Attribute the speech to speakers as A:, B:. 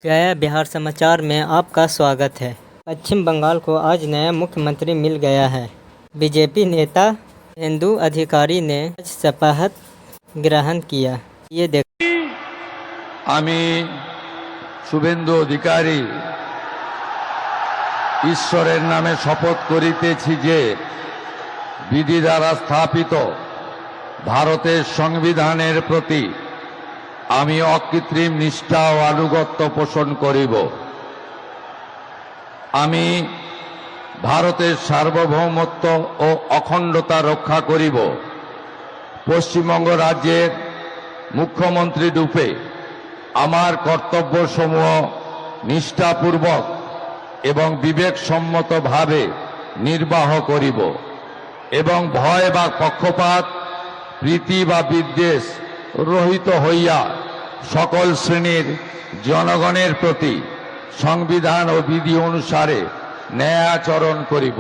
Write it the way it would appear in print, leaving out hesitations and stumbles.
A: गया बिहार समाचार में आपका स्वागत है। पश्चिम बंगाल को आज नया मुख्यमंत्री मिल गया है। बीजेपी नेता हिंदू अधिकारी ने आज शपथ ग्रहण किया। ये देख
B: আমি শুভেন্দু অধিকারী ঈশ্বরের নামে শপথ করিতেছি যে বিধি দ্বারা স্থাপিত ভারতের সংবিধানের প্রতি আমি অকৃত্রিম নিষ্ঠা ও আনুগত্য পোষণ করিব। আমি ভারতের সার্বভৌমত্ব ও অখণ্ডতা রক্ষা করিব। পশ্চিমবঙ্গ রাজ্যের মুখ্যমন্ত্রী রূপে আমার কর্তব্যসমূহ নিষ্ঠাপূর্বক এবং বিবেকসম্মতভাবে নির্বাহ করিব এবং ভয় বা পক্ষপাত প্রীতি বা বিদ্বেষ রহিত হইয়া সকল শ্রেণীর জনগণের প্রতি সংবিধান ও বিধি অনুসারে ন্যায় আচরণ করিব।